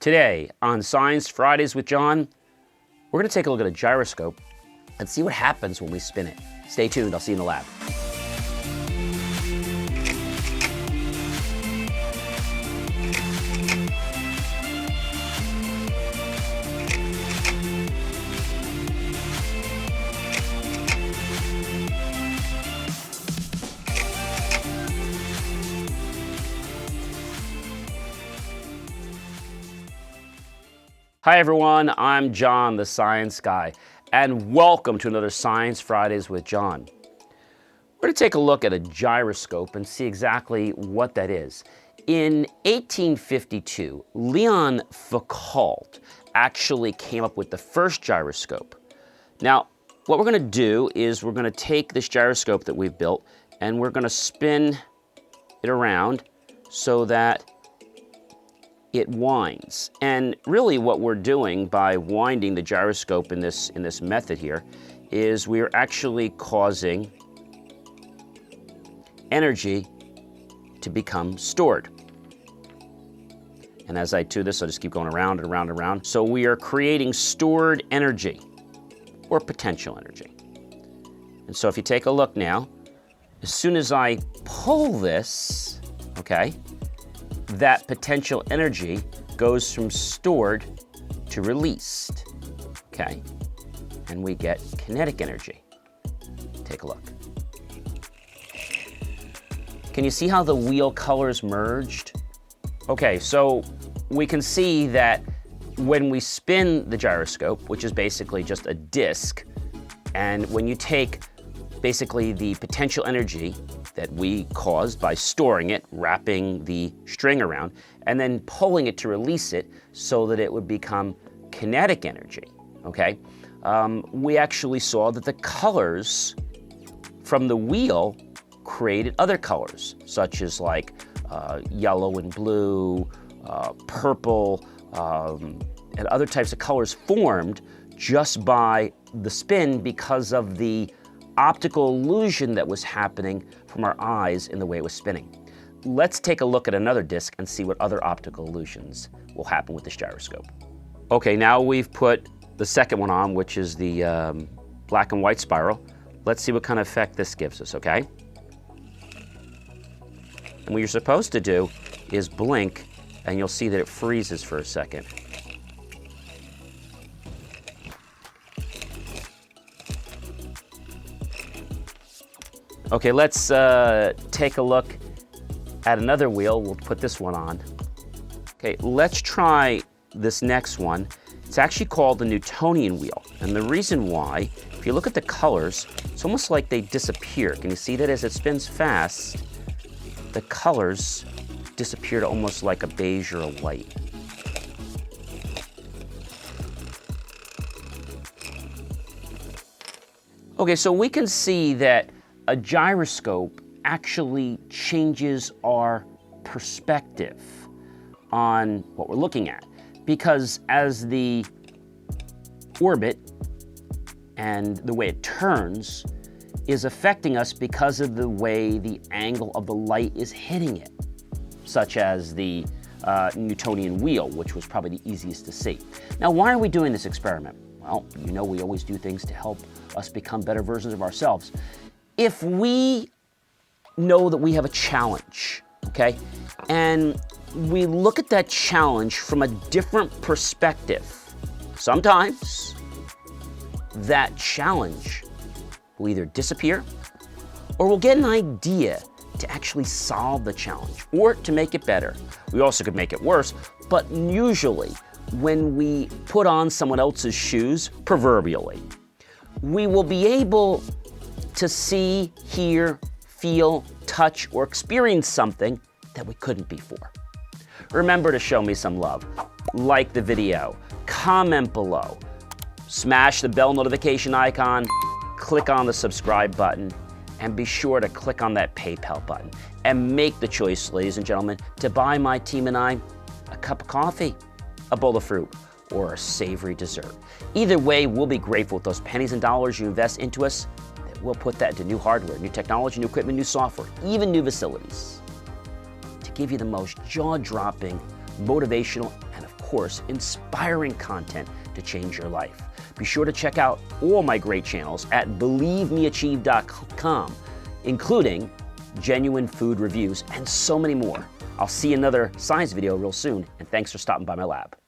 Today on Science Fridays with John, we're going to take a look at a gyroscope and see what happens when we spin it. Stay tuned, I'll see you in the lab. Hi everyone, I'm John, the Science Guy, and welcome to another Science Fridays with John. We're going to take a look at a gyroscope and see exactly what that is. In 1852, Leon Foucault actually came up with the first gyroscope. Now, what we're going to do is we're going to take this gyroscope that we've built and we're going to spin it around so that it winds. And really what we're doing by winding the gyroscope in this method here is we're actually causing energy to become stored. And as I do this, I'll just keep going around and around and around. So we are creating stored energy or potential energy. And so if you take a look now, as soon as I pull this, okay, that potential energy goes from stored to released, okay? And we get kinetic energy. Take a look. Can you see how the wheel colors merged? Okay, so we can see that when we spin the gyroscope, which is basically just a disc, and when you take basically the potential energy that we caused by storing it, wrapping the string around, and then pulling it to release it so that it would become kinetic energy, okay? We actually saw that the colors from the wheel created other colors, such as like yellow and blue, purple, and other types of colors formed just by the spin because of the optical illusion that was happening from our eyes in the way it was spinning. Let's take a look at another disc and see what other optical illusions will happen with this gyroscope. Okay, now we've put the second one on, which is the black and white spiral. Let's see what kind of effect this gives us, okay? And what you're supposed to do is blink, and you'll see that it freezes for a second. Okay, let's take a look at another wheel. We'll put this one on. Okay, let's try this next one. It's actually called the Newtonian wheel. And the reason why, if you look at the colors, it's almost like they disappear. Can you see that as it spins fast, the colors disappear to almost like a beige or a white. Okay, so we can see that a gyroscope actually changes our perspective on what we're looking at, because as the orbit and the way it turns is affecting us because of the way the angle of the light is hitting it, such as the Newtonian wheel, which was probably the easiest to see. Now, why are we doing this experiment? Well, you know we always do things to help us become better versions of ourselves. If we know that we have a challenge, okay, and we look at that challenge from a different perspective, sometimes that challenge will either disappear or we'll get an idea to actually solve the challenge or to make it better. We also could make it worse, but usually when we put on someone else's shoes, proverbially, we will be able to see, hear, feel, touch, or experience something that we couldn't before. Remember to show me some love. Like the video, comment below, smash the bell notification icon, click on the subscribe button, and be sure to click on that PayPal button. And make the choice, ladies and gentlemen, to buy my team and I a cup of coffee, a bowl of fruit, or a savory dessert. Either way, we'll be grateful with those pennies and dollars you invest into us. We'll put that into new hardware, new technology, new equipment, new software, even new facilities to give you the most jaw-dropping, motivational, and of course, inspiring content to change your life. Be sure to check out all my great channels at believemeachieve.com, including genuine food reviews and so many more. I'll see you in another science video real soon, and thanks for stopping by my lab.